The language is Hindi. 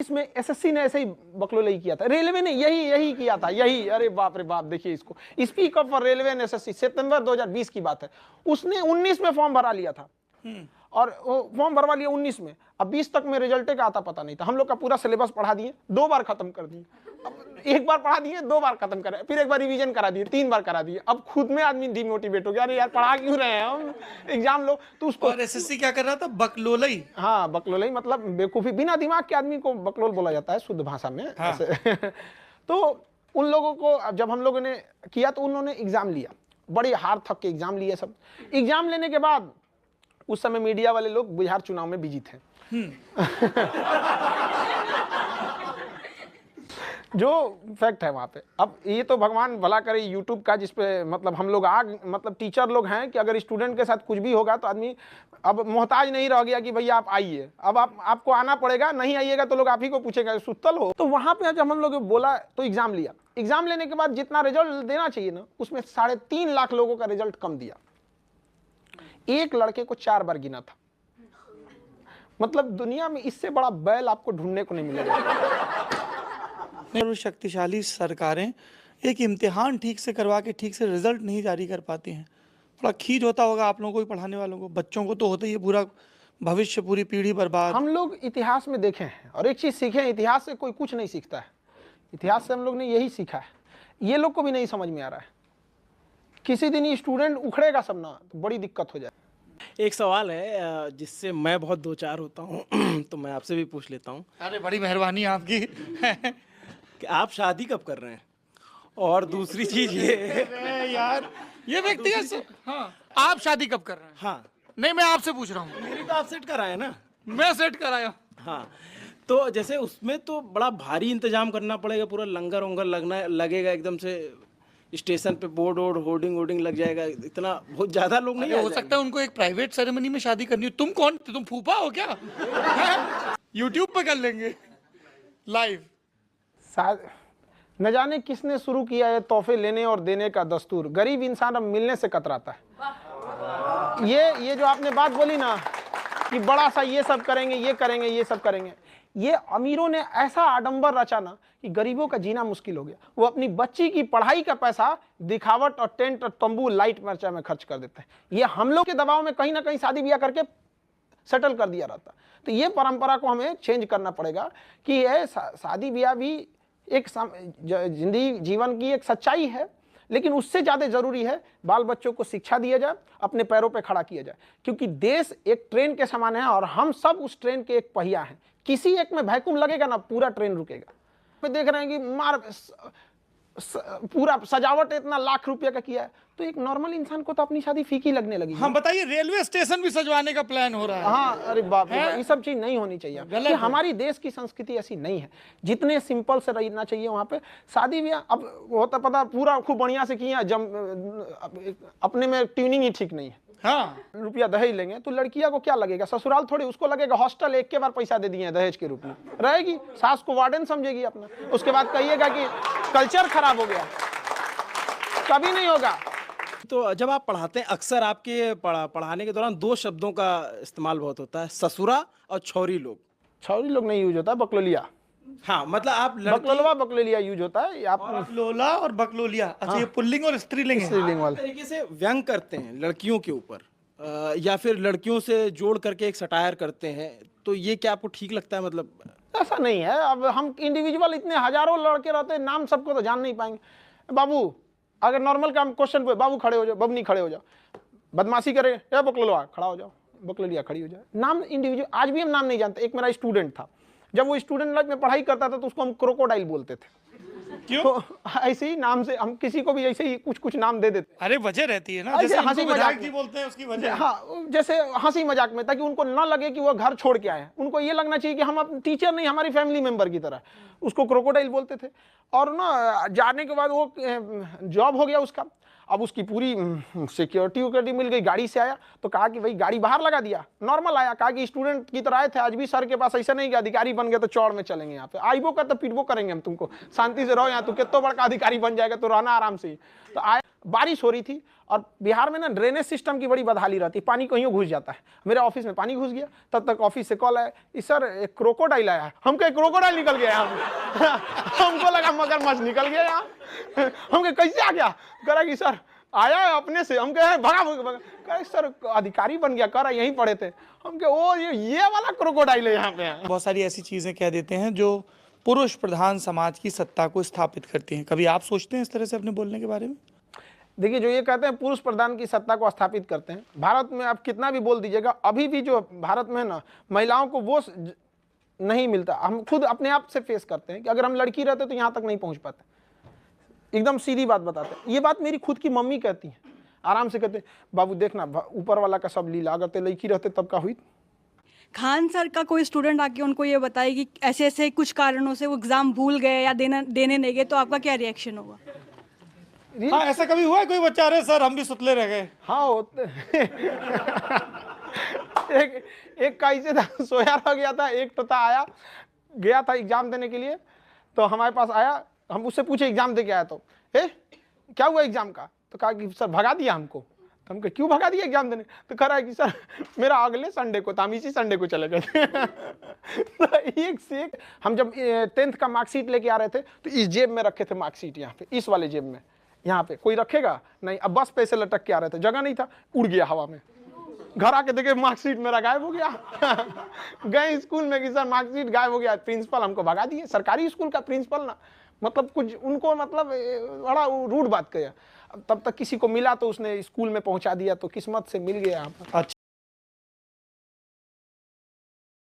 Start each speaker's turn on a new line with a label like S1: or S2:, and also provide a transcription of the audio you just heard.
S1: 19 में एसएससी ने ऐसे ही बकलोल किया था, रेलवे ने यही किया था, यही। अरे बाप रे बाप, देखिए इसको, speak up for railway and SSC, सितंबर 2020 की बात है। उसने 19 में फॉर्म भरा लिया था और फॉर्म भरवा लिया 19 में। अब 20 तक में रिजल्ट का आता पता नहीं था। हम लोग का पूरा सिलेबस पढ़ा दिए, 2 बार खत्म कर दिए। अब एक बार पढ़ा दिए, 2 बार खत्म करे, फिर एक बार रिवीजन करा दिए, 3 बार करा दिए। अब खुद में आदमी डिमोटिवेट हो गया, अरे यार पढ़ा क्यों रहे हैं हम, एग्जाम लो तो उसको।
S2: और एसएससी क्या कर रहा था? बकलोलई।
S1: हाँ, बकलोलई मतलब बेवकूफी, बिना दिमाग के आदमी को बकलोल बोला जाता है शुद्ध भाषा में।
S2: हाँ।
S1: तो उन लोगों को जब हम लोगों ने किया तो उन्होंने एग्जाम लिया, बड़े हार थक के एग्जाम लिए। सब एग्जाम लेने के बाद उस समय मीडिया वाले लोग बिहार चुनाव में बिजी थे। जो फैक्ट है वहां पे। अब ये तो भगवान भला करे यूट्यूब का, जिसपे मतलब हम लोग मतलब टीचर लोग हैं कि अगर स्टूडेंट के साथ कुछ भी होगा तो आदमी अब मोहताज नहीं रह गया कि भैया आप आइए, अब आपको आना पड़ेगा, नहीं आइएगा तो लोग आप ही को पूछेगा सुतल हो। तो वहां पे जब हम लोग बोला तो एग्जाम लिया। एग्जाम लेने के बाद जितना रिजल्ट देना चाहिए ना, उसमें 3.5 लाख लोगों का रिजल्ट कम दिया। एक लड़के को 4 बार गिना था। मतलब दुनिया में इससे बड़ा बैल आपको ढूंढने को नहीं मिलेगा।
S2: शक्तिशाली सरकारें एक इम्तिहान ठीक से करवा के ठीक से रिजल्ट नहीं जारी कर पाती हैं। थोड़ा खीज होता होगा आप लोगों को भी, पढ़ाने वालों को, बच्चों को तो होता ही है, पूरा भविष्य, पूरी पीढ़ी बर्बाद।
S1: हम लोग इतिहास में देखे हैं और एक चीज सीखे हैं, इतिहास से कोई कुछ नहीं सीखता है। इतिहास से हम लोग ने यही सीखा है, ये लोग को भी नहीं समझ में आ रहा है। किसी दिन ये स्टूडेंट उखड़ेगा सब ना तो बड़ी दिक्कत हो जाए।
S3: एक सवाल है जिससे मैं बहुत दो चार होता हूँ तो मैं आपसे भी पूछ लेता हूँ।
S2: अरे बड़ी मेहरबानी आपकी।
S3: कि आप शादी कब कर रहे हैं? और दूसरी चीज ये
S2: यार ये व्यक्ति हाँ, आप शादी कब कर रहे हैं?
S3: हाँ,
S2: नहीं मैं आपसे पूछ रहा हूँ।
S3: मेरी तो आप सेट कराए ना।
S2: मैं सेट कराया।
S3: हाँ, तो जैसे उसमें तो बड़ा भारी इंतजाम करना पड़ेगा, पूरा लंगर वंगर लगेगा, एकदम से स्टेशन पे बोर्ड होर्डिंग लग जाएगा, इतना बहुत ज्यादा लोग नहीं
S2: हो सकता है उनको एक प्राइवेट सेरेमनी में शादी करनी हो। तुम कौन, तुम फूफा हो क्या? यूट्यूब पे कर लेंगे लाइव।
S1: न जाने किसने शुरू किया है तोहफे लेने और देने का दस्तूर। गरीब इंसान अब मिलने से कतराता है। ये जो आपने बात बोली ना कि बड़ा सा ये सब करेंगे, ये करेंगे, ये सब करेंगे, ये अमीरों ने ऐसा आडंबर रचा ना कि गरीबों का जीना मुश्किल हो गया। वो अपनी बच्ची की पढ़ाई का पैसा दिखावट और टेंट और तंबू लाइट मर्चा में खर्च कर देते हैं। ये हम लोग के दबाव में कहीं ना कहीं शादी ब्याह करके सेटल कर दिया रहता। तो ये परंपरा को हमें चेंज करना पड़ेगा कि ये शादी ब्याह भी एक जिंदगी जीवन की एक सच्चाई है, लेकिन उससे ज़्यादा ज़रूरी है बाल बच्चों को शिक्षा दिया जाए, अपने पैरों पे खड़ा किया जाए। क्योंकि देश एक ट्रेन के समान है और हम सब उस ट्रेन के एक पहिया हैं। किसी एक में वैक्यूम लगेगा ना, पूरा ट्रेन रुकेगा। पे देख रहे हैं कि पूरा सजावट इतना लाख रुपए का किया है, तो एक नॉर्मल इंसान को तो अपनी शादी फीकी लगने लगी।
S2: हाँ बताइए, रेलवे स्टेशन भी सजवाने का प्लान हो रहा है।
S1: हाँ, अरे बाप रे, ये सब चीज नहीं होनी चाहिए। कि हमारी देश की संस्कृति ऐसी नहीं है। जितने सिंपल से रहना चाहिए वहां पे शादी ब्याह। अब होता पता पूरा खूब बढ़िया से किया, अपने में ट्यूनिंग ही ठीक नहीं है।
S2: हाँ,
S1: रुपया दहेज लेंगे तो लड़कियां को क्या लगेगा? ससुराल थोड़ी, उसको लगेगा हॉस्टल एक के बार पैसा दे दिए दहेज के रूप में, रहेगी। सास को वार्डन समझेगी अपना, उसके बाद कहिएगा कि कल्चर खराब हो गया। कभी नहीं होगा।
S3: तो जब आप पढ़ाते हैं, अक्सर आपके पढ़ाने के दौरान 2 शब्दों का इस्तेमाल बहुत होता है, ससुरा और छौरी लोग।
S1: छौरी लोग नहीं यूज होता है, बकलोलिया।
S3: हाँ, मतलब आप
S1: बकलोलवा बकलोलिया यूज होता है। आप
S2: लोला और बकलोलिया। अच्छा, ये पुल्लिंग और स्त्रीलिंग है।
S1: स्त्रीलिंग वाला
S3: तरीके से व्यंग करते हैं लड़कियों के ऊपर, या फिर लड़कियों से जोड़ करके एक सटायर करते हैं, तो ये क्या आपको ठीक लगता है? मतलब
S1: ऐसा नहीं है। अब हम इंडिविजुअल इतने हजारों लड़के रहते हैं, नाम सबको तो जान नहीं पाएंगे। बाबू अगर नॉर्मल काम क्वेश्चन पे, बाबू खड़े हो जाओ, बबनी खड़े हो जाओ, बदमाशी करे या बकलोलवा खड़ा हो जाओ, बकलोलिया खड़ी हो जाए, नाम इंडिविजुअल। आज भी हम नाम नहीं जानते। एक मेरा स्टूडेंट था, जब वो स्टूडेंट लाइफ में पढ़ाई करता था तो उसको हम क्रोकोडाइल बोलते थे।
S2: क्यों?
S1: तो ऐसे ही नाम से हम किसी को भी ऐसे ही कुछ नाम दे देते।
S2: अरे वजह रहती है ना,
S1: जैसे हंसी मजाक
S2: की बोलते हैं उसकी वजह।
S1: हाँ, जैसे हंसी मजाक में, ताकि उनको ना लगे कि वो घर छोड़ के आए हैं। उनको ये लगना चाहिए कि हम टीचर नहीं, हमारी फैमिली मेंबर की तरह। उसको क्रोकोडाइल बोलते थे। और ना जाने के बाद वो जॉब हो गया उसका। अब उसकी पूरी सिक्योरिटी मिल गई। गाड़ी से आया तो कहा कि भाई गाड़ी बाहर लगा दिया, नॉर्मल आया। कहा कि स्टूडेंट की तरह आए थे, आज भी सर के पास ऐसा नहीं कि अधिकारी बन गए तो चौड़ में चलेंगे। यहाँ पे आइबो का तो पिटबो करेंगे हम तुमको, शांति से रहो यहाँ, तू कितना बड़का अधिकारी बन जाएगा तो रहना आराम से। तो आए बारिश हो रही थी और बिहार में ना ड्रेनेज सिस्टम की बड़ी बदहाली रहती है, पानी कहीं घुस जाता है। मेरे ऑफिस में पानी घुस गया, तब तक ऑफिस से कॉल आया, सर एक क्रोकोडाइल आया है। हमको एक क्रोकोडाइल निकल गया यहाँ हमको लगा मगरमच्छ निकल गया यहाँ हमको कैसे आ गया, करा कि सर आया है अपने से। हम कहे भगा सर अधिकारी बन गया, करा यहीं पड़े थे। हम कहे ओ ये वाला क्रोकोडाइल है यहाँ पे।
S2: बहुत सारी ऐसी चीज़ें कह देते हैं जो पुरुष प्रधान समाज की सत्ता को स्थापित करती हैं। कभी आप सोचते हैं इस तरह से अपने बोलने के बारे में?
S1: देखिए, जो ये कहते हैं पुरुष प्रधान की सत्ता को स्थापित करते हैं, भारत में आप कितना भी बोल दीजिएगा, अभी भी जो भारत में है ना, महिलाओं को वो नहीं मिलता। हम खुद अपने आप से फेस करते हैं कि अगर हम लड़की रहते तो यहाँ तक नहीं पहुँच पाते। एकदम सीधी बात बताते हैं। ये बात मेरी खुद की मम्मी कहती है, आराम से कहते बाबू देखना ऊपर वाला का सब लीला, अगर ते लड़की रहते तब का हुई।
S4: खान सर का कोई स्टूडेंट आके उनको ये बताए कि ऐसे ऐसे कुछ कारणों से वो एग्ज़ाम भूल गए या देने नहीं गए, तो आपका क्या रिएक्शन होगा?
S2: हाँ, ऐसा कभी हुआ है कोई बच्चा, अरे सर हम भी सुतले रह गए?
S1: हाँ होते एक का इसे था, सोया रह गया था, एक तथा आया गया था एग्जाम देने के लिए, तो हमारे पास आया, हम उससे पूछे एग्जाम दे के आया, तो क्या हुआ एग्जाम का? तो कहा कि सर भगा दिया हमको। तो हम कहे क्यों भगा दिया एग्जाम देने? तो कह रहा है कि सर मेरा अगले संडे को था, हम इसी संडे को चले गए तो एक से एक। हम जब 10th का मार्कशीट लेके आ रहे थे तो इस जेब में रखे थे मार्कशीट, यहाँ पे इस वाले जेब में, यहाँ पे कोई रखेगा नहीं। अब बस पैसे लटक के आ रहे थे, जगह नहीं था, उड़ गया हवा में। घर आके देखे मार्कशीट मेरा गायब हो गया गए स्कूल में कि सर मार्कशीट गायब हो गया। प्रिंसिपल हमको भगा दिए, सरकारी स्कूल का प्रिंसिपल ना, मतलब कुछ उनको मतलब बड़ा रूड बात किया। तब तक किसी को मिला तो उसने स्कूल में पहुंचा दिया, तो किस्मत से मिल गया।
S2: अच्छा।